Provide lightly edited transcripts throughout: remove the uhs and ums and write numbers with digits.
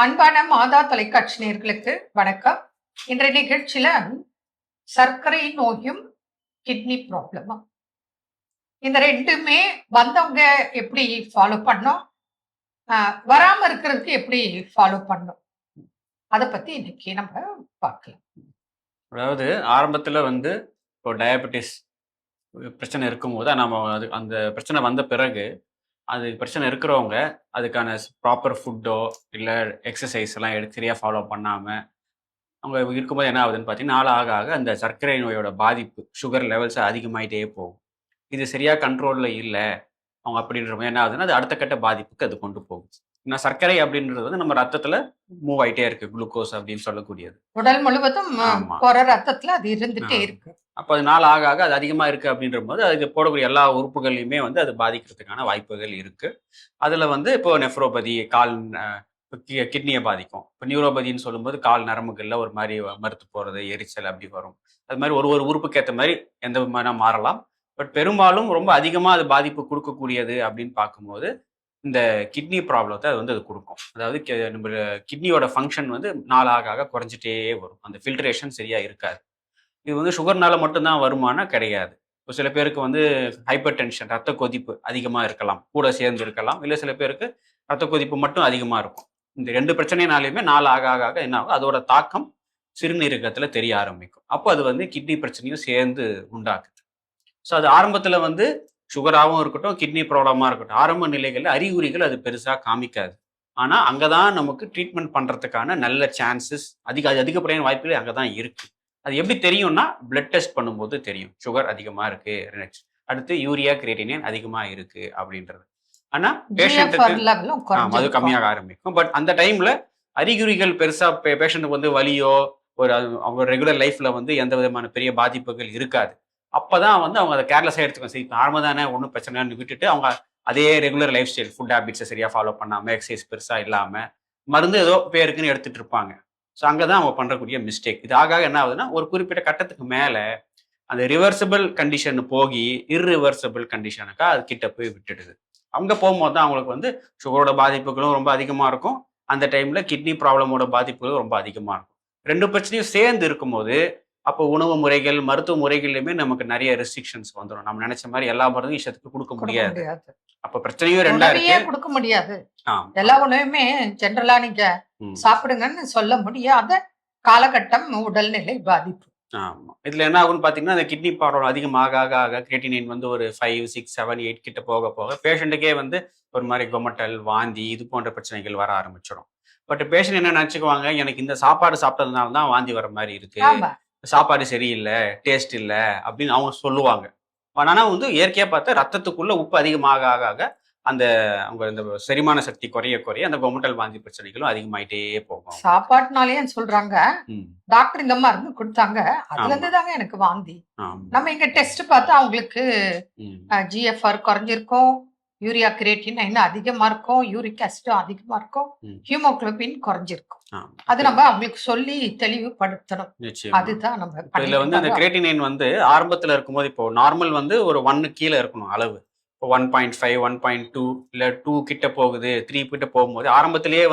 அன்பான மாதா தொலைக்காட்சி நேயர்களுக்கு வணக்கம். இன்றைய நிகழ்ச்சியில சர்க்கரை நோயும் கிட்னி ப்ராப்ளமும் இந்த ரெண்டுமே வந்தவங்க எப்படி ஃபாலோ பண்ணோம், வராம இருக்கிறதுக்கு எப்படி ஃபாலோ பண்ணோம், அதை பத்தி இன்னைக்கு நம்ம பார்க்கலாம். அதாவது ஆரம்பத்தில் இப்போ டயபெட்டிஸ் பிரச்சனை இருக்கும்போது நம்ம அந்த பிரச்சனை வந்த பிறகு அது பிரச்சனை இருக்கிறவங்க அதுக்கான ப்ராப்பர் ஃபுட்டோ இல்லை எக்ஸசைஸ் எல்லாம் சரியாக ஃபாலோ பண்ணாமல் அவங்க இருக்கும்போது என்ன ஆகுதுன்னு பார்த்தீங்கன்னா, நாள் ஆக ஆக அந்த சர்க்கரை நோயோட பாதிப்பு சுகர் லெவல்ஸ் அதிகமாகிட்டே போகும். இது சரியாக கண்ட்ரோலில் இல்லை அவங்க அப்படின்ற மாதிரி என்ன ஆகுதுன்னா, அது அடுத்த கட்ட பாதிப்புக்கு அது கொண்டு போகும். ஏன்னா சர்க்கரை அப்படின்றது நம்ம ரத்தத்தில் மூவ் ஆகிட்டே இருக்கு, குளுக்கோஸ் அப்படின்னு சொல்லக்கூடியது உடல் முழுவதும் ரத்தத்துல அது இருந்துட்டே இருக்கு. அப்போ அது நாள் ஆக ஆக அது அதிகமாக இருக்குது அப்படின்ற போது அதுக்கு போடக்கூடிய எல்லா உறுப்புகளையுமே அது பாதிக்கிறதுக்கான வாய்ப்புகள் இருக்குது. அதில் இப்போ நெஃப்ரோபதி கால் கிட்னியை பாதிக்கும். இப்போ நியூரோபதின்னு சொல்லும்போது கால் நரம்புகளில் ஒரு மாதிரி மறுத்து போகிறது, எரிச்சல் அப்படி வரும். அது மாதிரி ஒரு ஒரு உறுப்புக்கு ஏற்ற மாதிரி எந்த விதமான மாறலாம். பட் பெரும்பாலும் ரொம்ப அதிகமாக அது பாதிப்பு கொடுக்கக்கூடியது அப்படின்னு பார்க்கும்போது இந்த கிட்னி ப்ராப்ளத்தை அது கொடுக்கும். அதாவது நம்ம கிட்னியோட ஃபங்க்ஷன் நாளாக ஆக குறைஞ்சிட்டே வரும். அந்த ஃபில்ட்ரேஷன் சரியாக இருக்காது. இது சுகர்னால மட்டும்தான் வருமானா கிடையாது. இப்போ சில பேருக்கு ஹைப்பர் டென்ஷன் ரத்த கொதிப்பு அதிகமாக இருக்கலாம், கூட சேர்ந்து இருக்கலாம். இல்லை சில பேருக்கு ரத்த கொதிப்பு மட்டும் அதிகமாக இருக்கும். இந்த ரெண்டு பிரச்சனைனாலையுமே நாள் ஆக ஆக ஆக என்ன ஆகும், அதோட தாக்கம் சிறுநீரகத்தில் தெரிய ஆரம்பிக்கும். அப்போ அது கிட்னி பிரச்சனையும் சேர்ந்து உண்டாக்குது. ஸோ அது ஆரம்பத்தில் சுகராகவும் இருக்கட்டும், கிட்னி ப்ராப்ளமாக இருக்கட்டும், ஆரம்ப நிலைகளில் அறிகுறிகள் அது பெருசாக காமிக்காது. ஆனால் அங்கே தான் நமக்கு ட்ரீட்மெண்ட் பண்ணுறதுக்கான நல்ல சான்சஸ் அதிகப்படியான வாய்ப்புகள் அங்கே தான் இருக்குது. அது எப்படி தெரியும்னா, பிளட் டெஸ்ட் பண்ணும்போது தெரியும் சுகர் அதிகமாக இருக்கு, அடுத்து யூரியா கிரியேட்டினின் அதிகமாக இருக்கு அப்படின்றது. ஆனா பேஷண்ட்டுக்கு அது கம்மியாக ஆரம்பிக்கும். பட் அந்த டைம்ல அறிகுறிகள் பெருசா பேஷண்ட்டுக்கு வலியோ ஒரு அவங்க ரெகுலர் லைஃப்ல எந்த விதமான பெரிய பாதிப்புகள் இருக்காது. அப்பதான் அவங்க அதை கேர்லெஸ்ஸாக எடுத்துக்கணும். சரி நார்மல் தானே, ஒன்றும் பிரச்சனைன்னு விட்டுட்டு அவங்க அதே ரெகுலர் லைஃப் ஸ்டைல் ஃபுட் ஹேபிட்ஸை சரியா ஃபாலோ பண்ணாம, எக்ஸசைஸ் பெருசா இல்லாம, மருந்து ஏதோ பேருக்குன்னு எடுத்துட்டு இருப்பாங்க. ஸோ அங்கதான் அவங்க பண்றக்கூடிய மிஸ்டேக். இது ஆக என்ன ஆகுதுன்னா, ஒரு குறிப்பிட்ட கட்டத்துக்கு மேல அந்த ரிவர்சபிள் கண்டிஷன் போகி இர்ரிவர்சபிள் கண்டிஷனுக்கா அது கிட்ட போய் விட்டுடுது. அங்கே போகும்போது தான் அவங்களுக்கு சுகரோட பாதிப்புகளும் ரொம்ப அதிகமாக இருக்கும். அந்த டைமில் கிட்னி ப்ராப்ளமோட பாதிப்புகளும் ரொம்ப அதிகமாக இருக்கும். ரெண்டு பிரச்சனையும் சேர்ந்து இருக்கும்போது அப்போ உணவு முறைகள், மருத்துவ முறைகள்லையுமே நமக்கு நிறைய ரெஸ்ட்ரிக்ஷன்ஸ் வந்துடும். நம்ம நினைச்ச மாதிரி எல்லா மருந்தும் இஷ்டத்துக்கு கொடுக்க முடியாது. அப்ப பிரச்சனையும் ரெண்டா இருக்கு, கொடுக்க முடியாது. எல்லா உணவுமே ஜென்ரலா நீங்க சாப்பிடுங்கன்னு சொல்ல முடியாத காலகட்டம், உடல்நிலை பாதிப்பு. ஆமா, இதுல என்ன ஆகும்னு பாத்தீங்கன்னா, அந்த கிட்னி ப்ராப்ளம் அதிகமாக ஆக ஆக கிரியேட்டினின் ஒரு 5, 6, 7, 8 கிட்ட போக போக பேஷண்ட்டுக்கே ஒரு மாதிரி கொமட்டல், வாந்தி இது போன்ற பிரச்சனைகள் வர ஆரம்பிச்சிடும். பட் பேஷண்ட் என்ன நினைச்சுக்குவாங்க, எனக்கு இந்த சாப்பாடு சாப்பிட்டதுனால தான் வாந்தி வர மாதிரி இருக்கு, சாப்பாடு சரியில்லை, டேஸ்ட் இல்லை அப்படின்னு அவங்க சொல்லுவாங்க. ஆனா இயற்கையா பார்த்தா ரத்தத்துக்குள்ள உப்பு அதிகமாக ஆக ஆக அந்த அவங்க இந்த செரிமான சக்தி குறைய குறைய அந்த கொமட்டல் வாந்தி பிரச்சனைகளும் அதிகமாயிட்டே போகும். சாப்பாட்டுனாலே சொல்றாங்க, டாக்டர் இந்த மருந்து கொடுத்தாங்க, அதுல இருந்து தாங்க எனக்கு வாந்தி. நம்ம இங்க டெஸ்ட் பார்த்தா அவங்களுக்கு GFR குறைஞ்சிருக்கும், யூரியா கிரியேட்டின் அதிகமா இருக்கும், யூரிக் ஆசிடும் அதிகமா இருக்கும், ஹீமோகுளோபின் குறைஞ்சிருக்கும். அது நம்ம அவங்களுக்கு சொல்லி தெளிவுபடுத்தணும். அதுதான் நம்ம இதுல அந்த கிரியேட்டினின் ஆரம்பத்துல இருக்கும்போது இப்போ நார்மல் ஒரு 1 கீழே இருக்கணும் அளவு. 1.5, 1.2 இல்லை 2 கிட்ட போகுது, 3 கிட்ட போகும்போது ஆரம்பத்திலேயே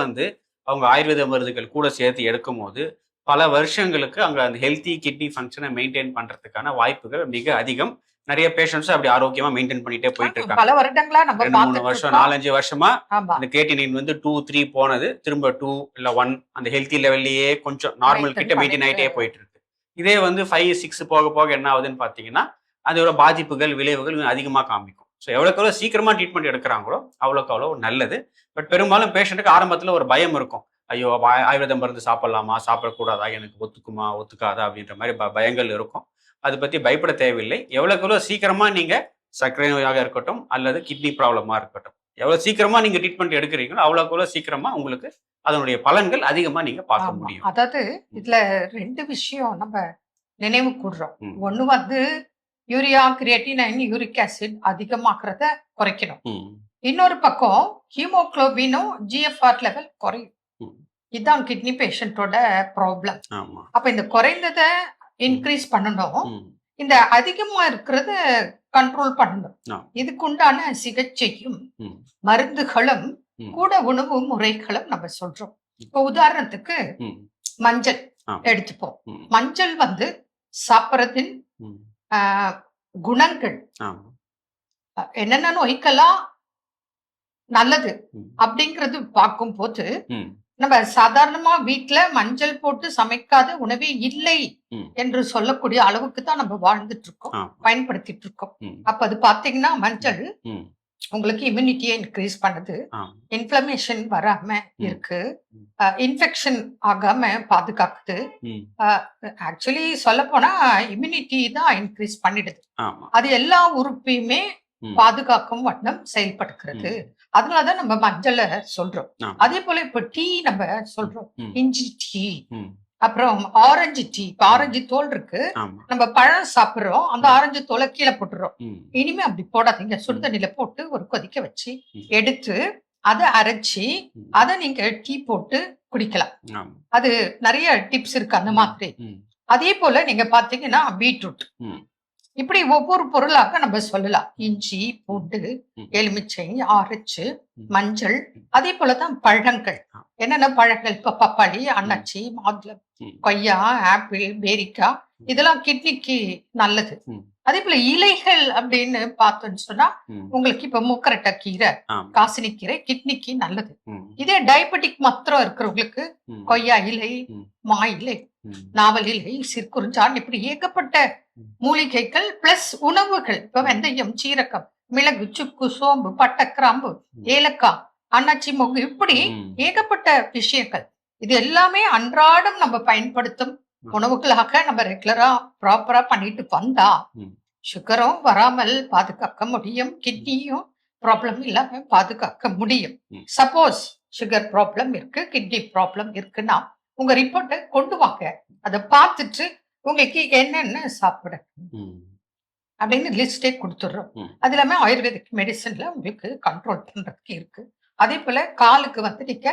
அவங்க ஆயுர்வேத மருந்துகள் கூட சேர்த்து எடுக்கும் போது பல வருஷங்களுக்கு அங்கே அந்த ஹெல்த்தி கிட்னி ஃபங்க்ஷனை மெயின்டைன் பண்றதுக்கான வாய்ப்புகள் மிக அதிகம். நிறைய பேஷண்ட்ஸ் அப்படி ஆரோக்கியமா மெயின்டைன் பண்ணிட்டே போயிட்டு இருக்காங்க. பல வருடங்களா நம்ம 3 வருஷம் 4-5 வருஷமா அந்த கிரியேட்டினின் 2, 3 போனது திரும்ப 2 இல்லை 1 அந்த ஹெல்த்தி லெவல்லையே கொஞ்சம் நார்மல் கிட்ட மெயின்டைன் ஆகிட்டே போயிட்டு இருக்கு. இதே 5, 6 போக போக என்ன ஆகுதுன்னு பார்த்தீங்கன்னா, அதோட பாதிப்புகள் விளைவுகள் அதிகமாக காமிக்கும். ஸோ எவ்வளோக்கு எவ்வளோ சீக்கிரமா ட்ரீட்மெண்ட் எடுக்கிறாங்களோ அவ்வளோக்கு அவ்வளோ நல்லது. பட் பெரும்பாலும் பேஷண்ட்டுக்கு ஆரம்பத்தில் ஒரு பயம் இருக்கும், ஐயோ ஆயுர்வேத மருந்து சாப்பிடலாமா, சாப்பிடக்கூடாதா, எனக்கு ஒத்துக்குமா ஒத்துக்காதா அப்படின்ற மாதிரி பயங்கள் இருக்கும். அதை பற்றி பயப்பட தேவையில்லை. எவ்வளோக்கு எவ்வளோ சீக்கிரமா நீங்க சர்க்கரை நோயாக இருக்கட்டும் அல்லது கிட்னி ப்ராப்ளமா இருக்கட்டும், எவ்வளோ சீக்கிரமா நீங்க ட்ரீட்மெண்ட் எடுக்கிறீங்களோ அவ்வளோக்கு எவ்வளோ சீக்கிரமா உங்களுக்கு அதனுடைய பலன்கள் அதிகமா நீங்க பார்க்க முடியும். அதாவது இதுல 2 விஷயம் நம்ம நினைவு கூடுறோம். ஒண்ணு யூரியா கிரியேட்டின், யூரிக் ஆசிட் அதிகமாக்குறத குறைக்கணும். இன்னொரு பக்கம் ஹீமோகுளோபினும் GFR லெவல் குறையும். இதுதான் கிட்னி பேஷண்டோட ப்ராப்ளம். அப்ப இந்த குறைந்ததை இன்க்ரீஸ் பண்ணணும், இந்த அதிகமா இருக்கிறத கண்ட்ரோல் பண்ணணும். இதுக்கு உண்டான சிகிச்சையும் மருந்துகளும் கூட உணவு முறைகளும் நம்ம சொல்றோம். இப்போ உதாரணத்துக்கு ம். மஞ்சள் ஆமா. எடுத்துப்போம். ம். மஞ்சள் வந்து சாப்பிட்றதின் ம். குணங்கள் ஆமா. என்னென்ன நோய்க்கெல்லாம் நல்லது ம். அப்படிங்கிறது பார்க்கும்போது ம். நம்ம சாதாரணமா வீட்ல மஞ்சள் போட்டு சமைக்காத உணவே இல்லை ம். என்று சொல்லக்கூடிய அளவுக்கு தான் நம்ம வாழ்ந்துட்டு இருக்கோம், ஆமா. பயன்படுத்திட்டு இருக்கோம். ம். அப்ப அது பாத்தீங்கன்னா மஞ்சள் ம். உங்களுக்கு இம்யூனிட்டியை இன்க்ரீஸ் பண்ணுது, ஆமா. இன்ஃப்ளமேஷன் வராம ம். இருக்கு, ம். இன்ஃபெக்ஷன் ஆகாம பாதுகாக்குது. ம். ஆக்சுவலி சொல்ல போனா இம்யூனிட்டி தான் இன்க்ரீஸ் பண்ணிடுது. ஆமா. அது எல்லா உறுப்பையுமே ம். பாதுகாக்கும் வண்ணம் செயல்படுகிறது. ம். அதனாலதான் நம்ம மஞ்சளை சொல்றோம். ஆமா. அதே போல இப்ப டீ நம்ம சொல்றோம், ம். இஞ்சி டீ, ம். அப்புறம் ஆரஞ்சு டீ. இப்ப ஆரஞ்சு தோல் இருக்கு, ஆமா. நம்ம பழம் சாப்பிடுறோம், அந்த ஆரஞ்சு தோலை கீழே போட்டுறோம். ம். இனிமே அப்படி போடாதீங்க. சுடுதண்ணில போட்டு ஒரு கொதிக்க வச்சு ம். எடுத்து அதை அரைச்சி ம். அதை நீங்க டீ போட்டு குடிக்கலாம். ஆமா. அது நிறைய டிப்ஸ் இருக்கு அந்த மாதிரி. ம். அதே போல நீங்க பாத்தீங்கன்னா பீட்ரூட், ம். இப்படி ஒவ்வொரு பொருளாக நம்ம சொல்லலாம். இஞ்சி, பூண்டு, ம். எலுமிச்சை, ஆரஞ்சு, ம். மஞ்சள். அதே போலதான் பழங்கள். ஆ. என்னென்ன பழங்கள்? இப்ப பப்பாளி, அன்னாச்சி, மாதுளம், ம். கொய்யா, ஆப்பிள், பேரிக்காய், இதெல்லாம் கிட்னிக்கு நல்லது. ம். அதே போல இலைகள் அப்படின்னு பார்த்தோம்னு சொன்னா ம். உங்களுக்கு இப்ப மூக்கரட்டை கீரை, ஆமா. காசினி கீரை கிட்னிக்கு நல்லது. ம். இதே டயபெட்டிக் மாத்திரம் இருக்கிறவங்களுக்கு ம். கொய்யா இலை, ம். மா இலை, ம். நாவல் இலை, சிற்குறிஞ்சான், இப்படி ஏகப்பட்ட மூலிகைகள் பிளஸ் உணவுகள். இப்ப வெந்தயம், சீரகம், மிளகு, சுக்கு, சோம்பு, பட்டை, கிராம்பு, ஏலக்காய், அன்னாச்சி மொகு, இப்படி ம். ஏகப்பட்ட விஷயங்கள். இது எல்லாமே அன்றாடம் நம்ம பயன்படுத்தும் உணவுகளாக நம்ம ரெகுலரா ப்ராப்பரா பண்ணிட்டு வந்தா ம். சுகரும் வராமல் பாதுகாக்க முடியும், கிட்னியும் ப்ராப்ளம் இல்லாம பாதுகாக்க முடியும். ம். சப்போஸ் சுகர் ப்ராப்ளம் இருக்கு, கிட்னி ப்ராப்ளம் இருக்குன்னா உங்க ரிப்போர்ட்டை கொண்டு வாங்க. அதை பார்த்துட்டு உங்களுக்கு என்னென்ன சாப்பிட ம். அப்படின்னு லிஸ்டே கொடுத்துடுறோம். ம். அது இல்லாம ஆயுர்வேதிக் மெடிசன்ல உங்களுக்கு கண்ட்ரோல் பண்றதுக்கு இருக்கு. அதே போல காலுக்கு வந்து நீங்க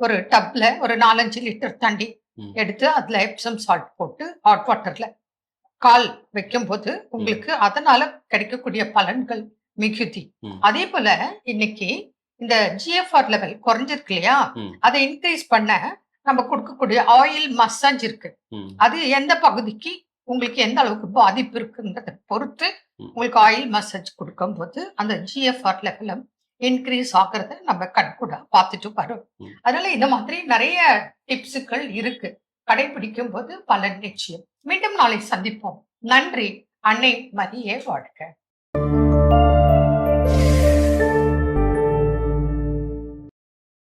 ஒரு டப்ல ஒரு 4-5 லிட்டர் தண்ணி ம். எடுத்து அதுல எப்சம் சால்ட் போட்டு ஹாட் வாட்டர்ல கால் வைக்கும்போது உங்களுக்கு அதனால கிடைக்கக்கூடிய பலன்கள் மிகுதி. ம். அதே போல இன்னைக்கு இந்த ஜிஎஃப்ஆர் லெவல் குறைஞ்சிருக்கு இல்லையா, ம். அதை இன்க்ரீஸ் பண்ண நம்ம கொடுக்கக்கூடிய ஆயில் மசாஜ் இருக்கு. ம். அது எந்த பகுதிக்கு உங்களுக்கு எந்த அளவுக்கு பாதிப்பு இருக்குன்றதை பொறுத்து ம். உங்களுக்கு ஆயில் மசாஜ் கொடுக்கும்போது அந்த ஜிஎஃப்ஆர் லெவலும் இன்க்ரீஸ் ஆகிறத நம்ம கண்கூட பார்த்துட்டு வரோம். ம். அதனால இந்த மாதிரி நிறைய டிப்ஸுகள் இருக்கு. கடைபிடிக்கும் போது பலன் நிச்சயம். மீண்டும் நாளை சந்திப்போம். நன்றி. அன்னை மரியே வாழ்க.